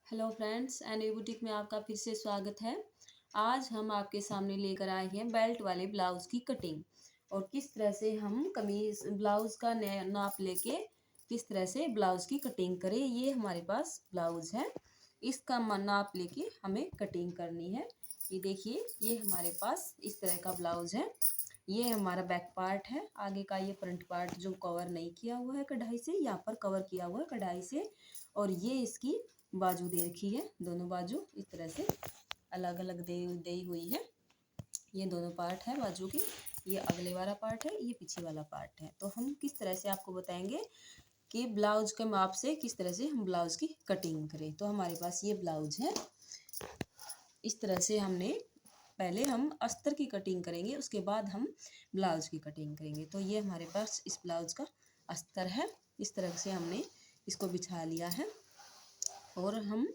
Hello friends, N V boutique में आपका फिर से स्वागत है। आज हम आपके सामने लेकर आए हैं बेल्ट वाले ब्लाउज की कटिंग और किस तरह से हम कमीज ब्लाउज का नाप लेके किस तरह से ब्लाउज की कटिंग करें। ये हमारे पास ब्लाउज है, इसका नाप लेके हमें कटिंग करनी है। ये देखिए, ये हमारे पास इस तरह का ब्लाउज है। ये हमारा बैक पार्ट है, आगे का ये फ्रंट पार्ट जो कवर नहीं किया हुआ है कढ़ाई से, यहाँ पर कवर किया हुआ है कढ़ाई से। और ये इसकी बाजू दे रखी है, दोनों बाजू इस तरह से अलग अलग दी हुई है। ये दोनों पार्ट है बाजू की, ये अगले वाला पार्ट है, ये पीछे वाला पार्ट है। तो हम किस तरह से आपको बताएंगे कि ब्लाउज के माप से किस तरह से हम ब्लाउज की कटिंग करें। तो हमारे पास ये ब्लाउज है, इस तरह से हमने पहले हम अस्तर की कटिंग करेंगे, उसके बाद हम ब्लाउज की कटिंग करेंगे। तो ये हमारे पास इस ब्लाउज का अस्तर है, इस तरह से हमने इसको बिछा लिया है। और हम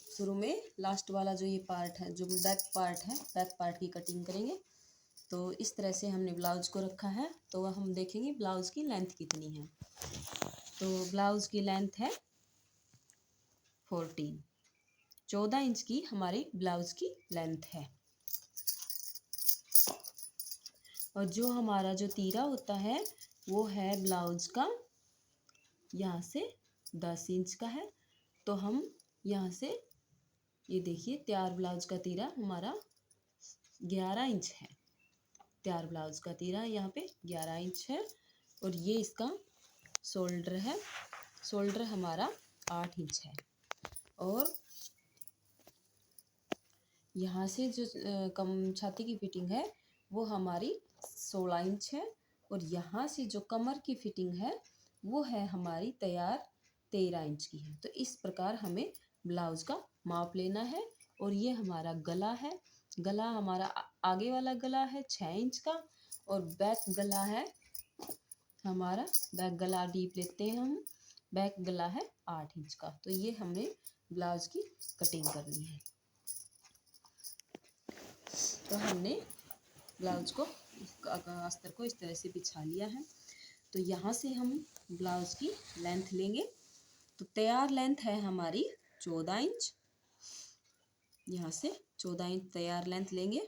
शुरू में लास्ट वाला जो ये पार्ट है, जो बैक पार्ट है, बैक पार्ट की कटिंग करेंगे। तो इस तरह से हमने ब्लाउज को रखा है। तो हम देखेंगे ब्लाउज की लेंथ कितनी है। तो ब्लाउज की लेंथ है 14 इंच की हमारी ब्लाउज की लेंथ है। और जो हमारा जो तीरा होता है वो है ब्लाउज का यहाँ से 10 इंच का है। तो हम यहाँ से ये देखिए, तैयार ब्लाउज का तीरा हमारा 11 इंच है। तैयार ब्लाउज का तीरा यहाँ पे 11 इंच है। और ये इसका शोल्डर है, शोल्डर हमारा 8 इंच है। और यहाँ से जो कम छाती की फिटिंग है वो हमारी 16 इंच है। और यहाँ से जो कमर की फिटिंग है वो है हमारी तैयार 13 इंच की है। तो इस प्रकार हमें ब्लाउज का माप लेना है। और ये हमारा गला है, गला हमारा आगे वाला गला है 6 इंच का। और बैक गला है हमारा, बैक गला डीप लेते हैं हम, बैक गला है 8 इंच का। तो ये हमें ब्लाउज की कटिंग करनी है। तो हमने ब्लाउज को अस्तर को इस तरह से बिछा लिया है। तो यहाँ से हम ब्लाउज की लेंथ लेंगे। तो तैयार लेंथ है हमारी 14 इंच। यहाँ से 14 इंच तैयार लेंथ लेंगे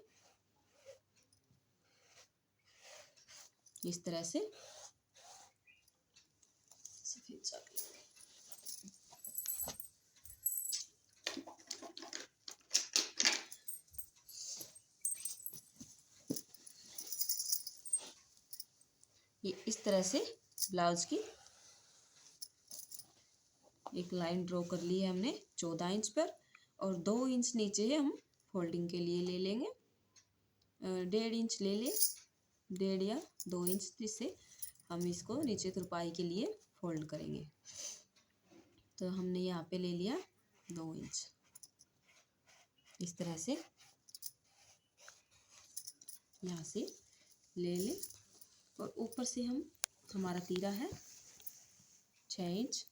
इस तरह से। सफेद चाक ये इस तरह से ब्लाउज की एक लाइन ड्रॉ कर ली है हमने 14 इंच पर। और 2 इंच नीचे हम फोल्डिंग के लिए ले लेंगे, 1.5 इंच ले लें, 1.5 या 2 इंच, जिससे हम इसको नीचे तुरपाई के लिए फोल्ड करेंगे। तो हमने यहाँ पे ले लिया 2 इंच इस तरह से, यहाँ से ले लें। और ऊपर से हम हमारा तीरा है 6 इंच।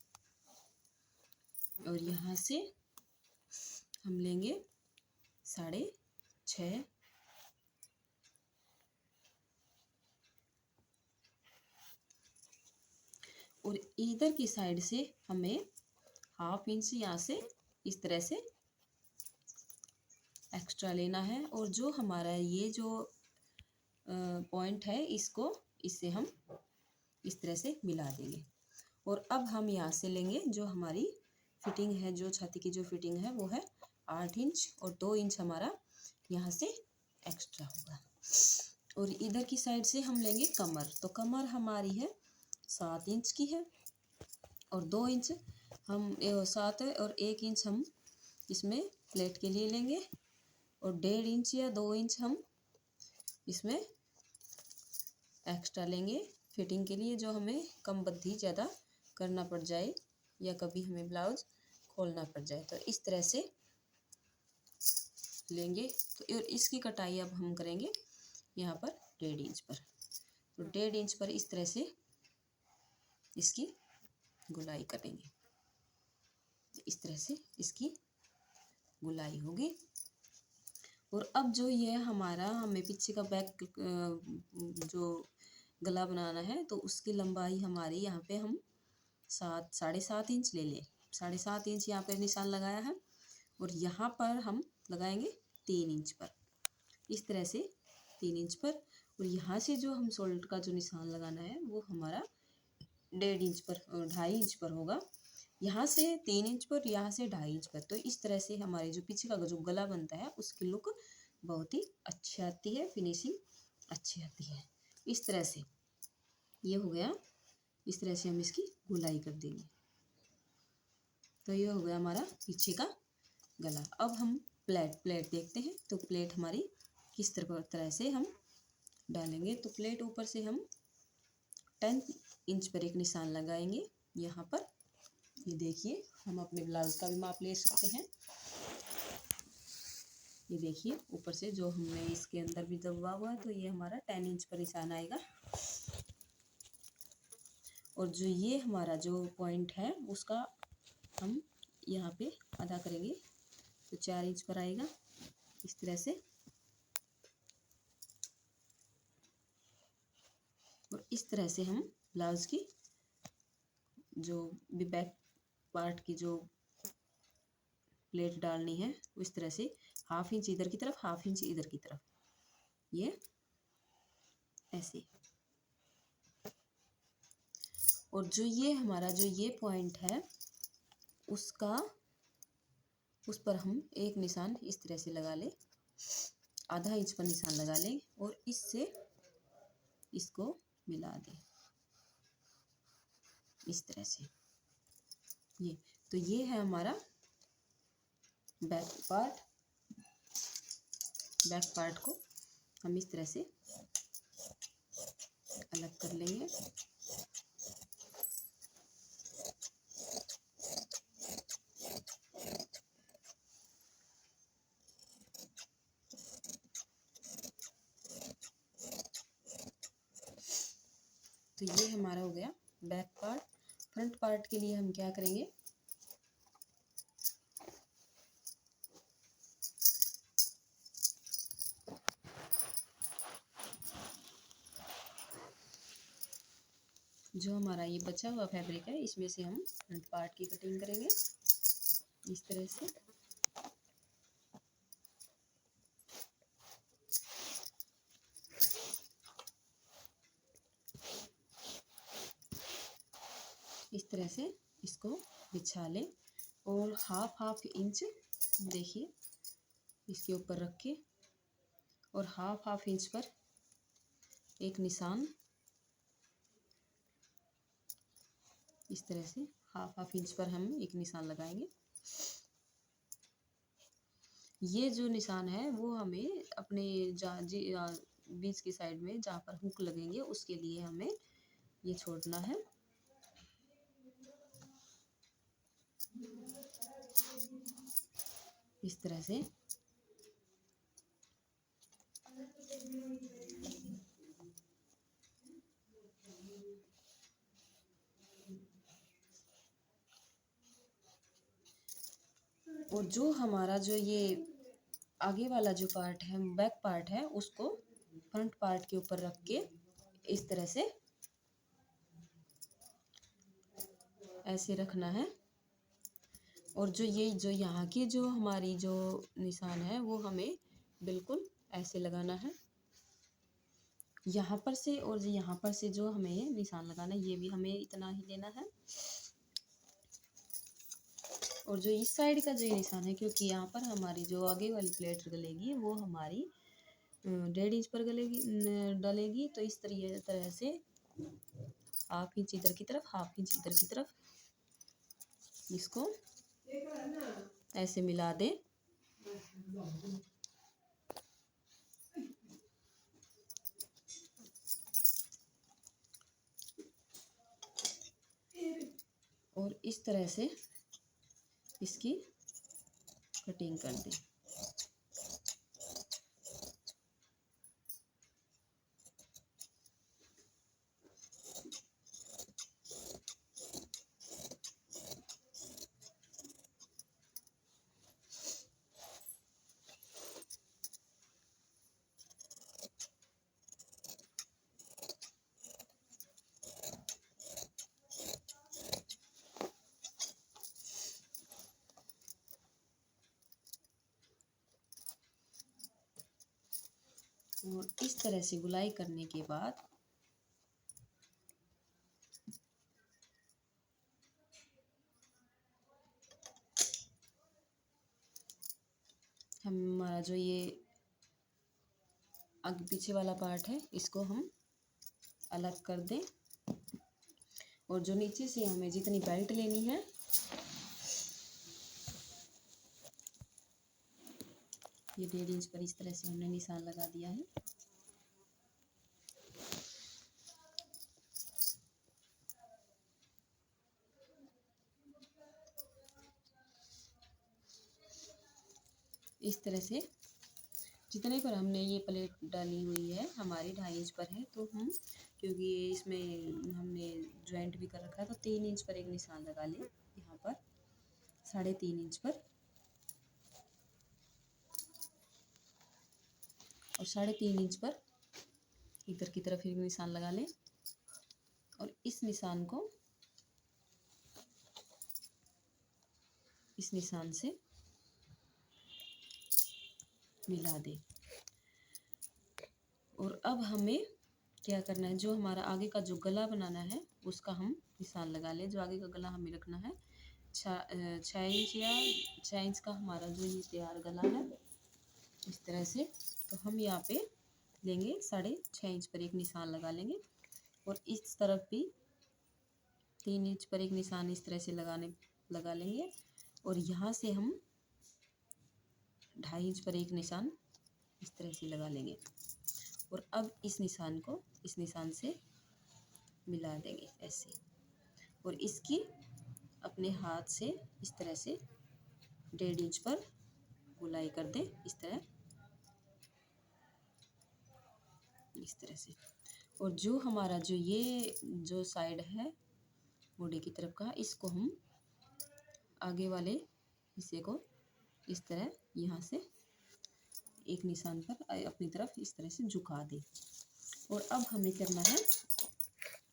और यहाँ से हम लेंगे 6.5। और इधर की साइड से हमें 1/2 इंच यहाँ से इस तरह से एक्स्ट्रा लेना है। और जो हमारा ये जो पॉइंट है इसको इससे हम इस तरह से मिला देंगे। और अब हम यहाँ से लेंगे जो हमारी फिटिंग है, जो छाती की जो फिटिंग है वो है 8 इंच। और 2 इंच हमारा यहाँ से एक्स्ट्रा होगा। और इधर की साइड से हम लेंगे कमर। तो कमर हमारी है 7 इंच की है। और 2 इंच हम 7 है और 1 इंच हम इसमें प्लेट के लिए लेंगे। और 1.5 इंच या 2 इंच हम इसमें एक्स्ट्रा लेंगे फिटिंग के लिए, जो हमें कम बद्धी ज़्यादा करना पड़ जाए या कभी हमें ब्लाउज खोलना पड़ जाए। तो इस तरह से लेंगे। तो इसकी कटाई अब हम करेंगे यहाँ पर 1.5 इंच पर। तो 1.5 इंच पर इस तरह से इसकी गुलाई करेंगे, इस तरह से इसकी गुलाई होगी। और अब जो ये हमारा हमें पीछे का बैक जो गला बनाना है, तो उसकी लंबाई हमारी यहाँ पे हम 7 साढ़े 7 इंच ले लें। 7.5 इंच यहाँ पर निशान लगाया है और यहाँ पर हम लगाएंगे 3 इंच पर, इस तरह से 3 इंच पर। और यहाँ से जो हम शोल्डर का जो निशान लगाना है वो हमारा 1.5 इंच पर, 2.5 इंच पर होगा। यहाँ से 3 इंच पर, यहाँ से 2.5 इंच पर। तो इस तरह से हमारे जो पीछे का जो गला बनता है उसकी लुक बहुत ही अच्छी आती है, फिनिशिंग अच्छी आती है। इस तरह से ये हो गया। इस तरह से हम इसकी गोलाई कर देंगे। तो ये हो गया हमारा पीछे का गला। अब हम प्लेट देखते हैं। तो प्लेट हमारी किस तरह से हम डालेंगे। तो प्लेट ऊपर से हम 10 इंच पर एक निशान लगाएंगे यहाँ पर। ये देखिए, हम अपने ब्लाउज का भी माप ले सकते हैं। ये देखिए, ऊपर से जो हमने इसके अंदर भी दबा हुआ है तो ये हमारा 10 इंच पर निशान आएगा। और जो ये हमारा जो पॉइंट है उसका हम यहाँ पे आधा करेंगे तो 4 इंच पर आएगा, इस तरह से। और इस तरह से हम ब्लाउज की जो भी बैक पार्ट की जो प्लेट डालनी है उस तरह से 1/2 इंच इधर की तरफ, 1/2 इंच इधर की तरफ, ये ऐसे। और जो ये हमारा जो ये पॉइंट है उसका, उस पर हम एक निशान इस तरह से लगा लें, आधा इंच पर निशान लगा लें और इससे इसको मिला दें इस तरह से। ये तो ये है हमारा बैक पार्ट। बैक पार्ट को हम इस तरह से अलग कर लेंगे। तो ये हमारा हो गया बैक पार्ट। फ्रंट पार्ट के लिए हम क्या करेंगे, जो हमारा ये बचा हुआ फैब्रिक है इसमें से हम फ्रंट पार्ट की कटिंग करेंगे इस तरह से। इस तरह से इसको बिछा लें और 1/2 इंच देखिए इसके ऊपर रख के और 1/2 इंच पर एक निशान इस तरह से 1/2 इंच पर हम एक निशान लगाएंगे। ये जो निशान है वो हमें अपने बीच की साइड में जहाँ पर हुक लगेंगे उसके लिए हमें ये छोड़ना है। इस तरह से और जो हमारा जो ये आगे वाला जो पार्ट है, बैक पार्ट है, उसको फ्रंट पार्ट के ऊपर रख के इस तरह से ऐसे रखना है। और जो ये जो यहाँ की जो हमारी जो निशान है वो हमें बिल्कुल ऐसे लगाना है यहाँ पर से। और यहाँ पर से जो हमें निशान लगाना है ये भी हमें इतना ही लेना है। और जो इस साइड का जो निशान है, क्योंकि यहाँ पर हमारी जो आगे वाली प्लेट गलेगी वो हमारी 1.5 इंच पर डलेगी। तो इस तरह से 1/2 इंच इधर की तरफ, 1/2 इंच इधर की तरफ इसको ऐसे मिला दें। और इस तरह से इसकी कटिंग कर दें। और इस तरह से गुलाई करने के बाद हमारा जो ये आगे पीछे वाला पार्ट है इसको हम अलग कर दें। और जो नीचे से हमें जितनी बेल्ट लेनी है ये 1.5 इंच पर इस तरह से हमने निशान लगा दिया है। इस तरह से जितने पर हमने ये प्लेट डाली हुई है हमारी 2.5 इंच पर है, तो हम क्योंकि इसमें हमने जॉइंट भी कर रखा है तो 3 इंच पर एक निशान लगा लें। यहाँ पर 3.5 इंच पर और 3.5 इंच पर इधर की तरफ एक निशान लगा लें और इस निशान को इस निशान से मिला दें। और अब हमें क्या करना है, जो हमारा आगे का जो गला बनाना है उसका हम निशान लगा लें। जो आगे का गला हमें रखना है 6 इंच या 6 इंच का हमारा जो ये तैयार गला है इस तरह से। तो हम यहाँ पे लेंगे 6.5 इंच पर एक निशान लगा लेंगे और इस तरफ भी 3 इंच पर एक निशान इस तरह से लगा लेंगे और यहाँ से हम 2.5 इंच पर एक निशान इस तरह से लगा लेंगे। और अब इस निशान को इस निशान से मिला देंगे ऐसे और इसकी अपने हाथ से इस तरह से 1.5 इंच पर गुलाई कर दें इस तरह से। और जो हमारा जो ये जो साइड है बॉडी की तरफ का इसको हम आगे वाले हिस्से को इस तरह यहाँ से एक निशान पर अपनी तरफ इस तरह से झुका दें। और अब हमें करना है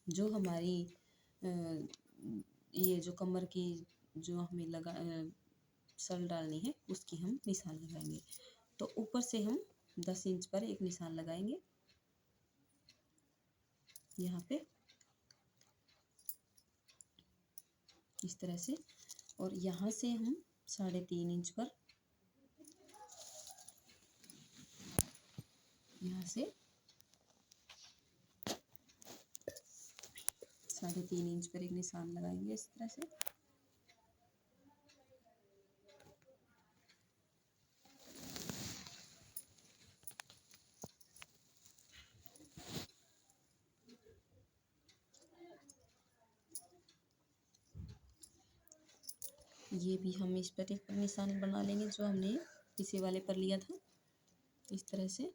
जो हमारी ये जो कमर की जो हमें लगा सल डालनी है उसकी हम निशान लगाएंगे। तो ऊपर से हम 10 इंच पर एक निशान लगाएंगे यहाँ पे इस तरह से और यहाँ से हम 3.5 इंच पर यहाँ से 3.5 इंच पर एक निशान लगाएंगे इस तरह से। ये भी हम इस पर एक निशान बना लेंगे जो हमने पीछे वाले पर लिया था इस तरह से।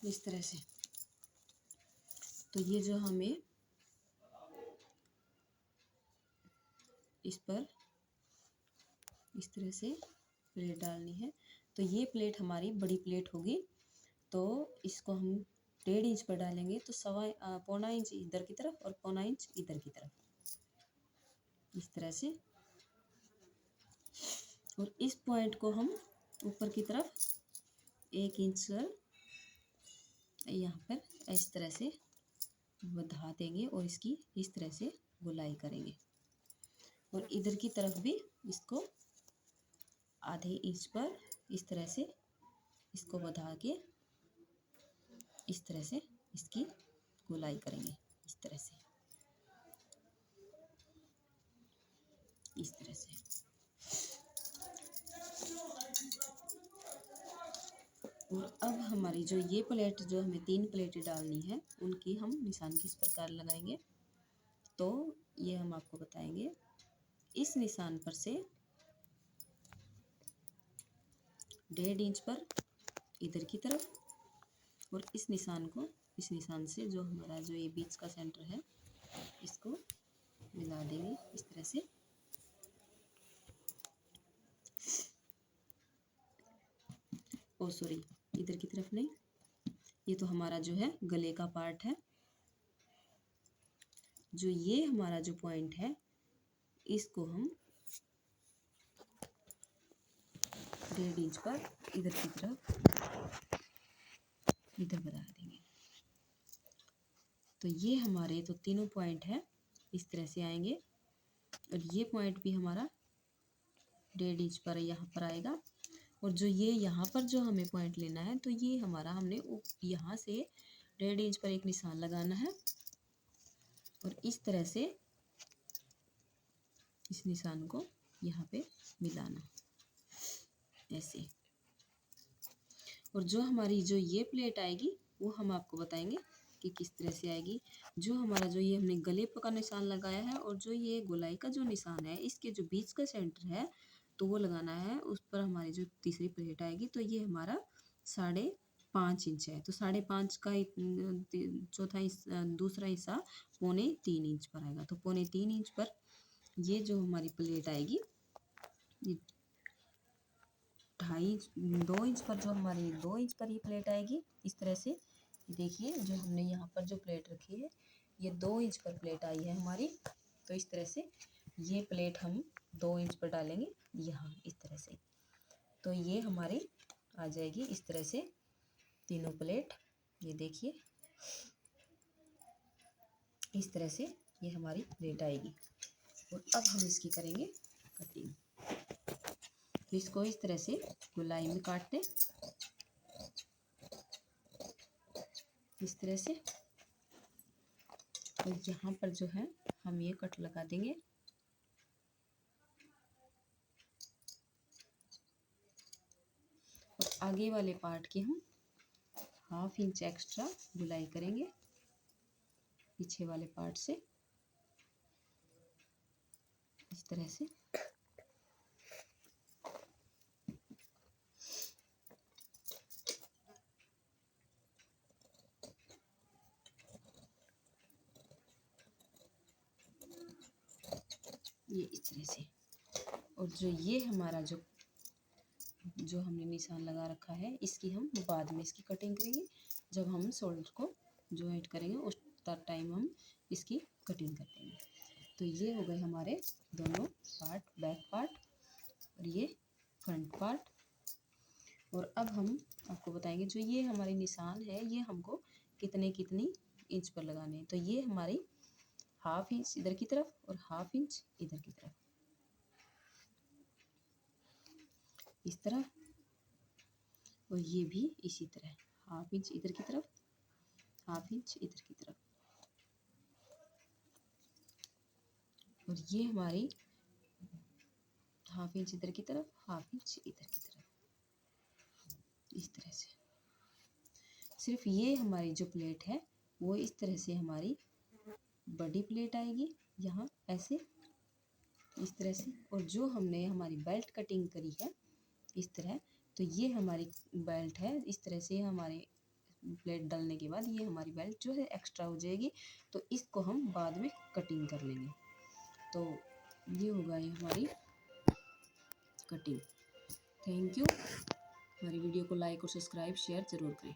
इस तरह से तो ये जो हमें इस पर इस तरह से प्लेट डालनी है। तो ये प्लेट हमारी बड़ी प्लेट होगी तो इसको हम 1.5 इंच पर डालेंगे तो 1.25 इंच इधर की तरफ और 1.25 इंच इधर की तरफ इस तरह से। और इस पॉइंट को हम ऊपर की तरफ 1 इंच यहाँ पर इस तरह से बढ़ा देंगे और इसकी इस तरह से गुलाई करेंगे। और इधर की तरफ भी इसको आधे इंच पर इस तरह से इसको बढ़ा के इस तरह से इसकी गुलाई करेंगे इस तरह से इस तरह से। और अब हमारी जो ये प्लेट जो हमें 3 प्लेटें डालनी है उनकी हम निशान किस प्रकार लगाएंगे तो ये हम आपको बताएंगे। इस निशान पर से 1.5 इंच पर इधर की तरफ और इस निशान को इस निशान से जो हमारा जो ये बीच का सेंटर है इसको मिला देंगे इस तरह से। ओ सॉरी, इधर की तरफ नहीं, ये तो हमारा जो है गले का पार्ट है। जो ये हमारा जो पॉइंट है इसको हम 1.5 इंच पर इधर की तरफ इधर बता देंगे। तो ये हमारे तो तीनों पॉइंट है इस तरह से आएंगे, और ये पॉइंट भी हमारा 1.5 इंच पर यहाँ पर आएगा। और जो ये यहाँ पर जो हमें पॉइंट लेना है, तो ये हमारा हमने यहाँ से 1.5 इंच पर एक निशान लगाना है, और इस तरह से इस निशान को यहाँ पे मिलाना ऐसे। और जो हमारी जो ये प्लेट आएगी वो हम आपको बताएंगे कि किस तरह से आएगी। जो हमारा जो ये हमने गले का निशान लगाया है, और जो ये गोलाई का जो निशान है, इसके जो बीच का सेंटर है तो वो लगाना है, उस पर हमारी जो तीसरी प्लेट आएगी। तो ये हमारा 5.5 इंच है, तो 5.5 का दूसरा हिस्सा 3.25 इंच पर आएगा। तो 3.25 इंच पर ये जो हमारी प्लेट आएगी, ये 2 इंच पर जो हमारी 2 इंच पर ये प्लेट आएगी इस तरह से। देखिए जो हमने यहाँ पर जो प्लेट रखी है ये 2 इंच पर प्लेट आई है हमारी। तो इस तरह से ये प्लेट हम 2 इंच पर डालेंगे यहाँ इस तरह से। तो ये हमारी आ जाएगी इस तरह से तीनों प्लेट। ये देखिए इस तरह से ये हमारी प्लेट आएगी। और अब हम इसकी करेंगे कटिंग। तो इसको इस तरह से गोलाई में काट दें इस तरह से। और यहाँ पर जो है हम ये कट लगा देंगे। और आगे वाले पार्ट की हम 1/2 इंच एक्स्ट्रा गोलाई करेंगे पीछे वाले पार्ट से इस तरह से। ये इस तरह से। और जो ये हमारा जो हमने निशान लगा रखा है, इसकी हम बाद में इसकी कटिंग करेंगे। जब हम शोल्डर को जॉइंट करेंगे उस टाइम हम इसकी कटिंग कर देंगे। तो ये हो गए हमारे दोनों पार्ट, बैक पार्ट और ये फ्रंट पार्ट। और अब हम आपको बताएंगे जो ये हमारे निशान है ये हमको कितनी इंच पर लगाने हैं। तो ये हमारी 1/2 इंच इधर की तरफ और 1/2 इंच इधर की तरफ इस तरह। और ये भी इसी तरह 1/2 इंच इधर की तरफ, 1/2 इंच इधर की तरफ। और ये हमारी 1/2 इंच इधर की तरफ, 1/2 इंच इधर की तरफ इस तरह से। सिर्फ ये हमारी जो प्लेट है वो इस तरह से हमारी बड़ी प्लेट आएगी यहाँ ऐसे इस तरह से। और जो हमने हमारी बेल्ट कटिंग करी है इस तरह, तो ये हमारी बेल्ट है। इस तरह से हमारे प्लेट डालने के बाद ये हमारी बेल्ट जो है एक्स्ट्रा हो जाएगी। तो इसको हम बाद में कटिंग कर लेंगे। तो ये होगा ये हमारी कटिंग। Thank you. हमारी वीडियो को लाइक और सब्सक्राइब शेयर ज़रूर करें।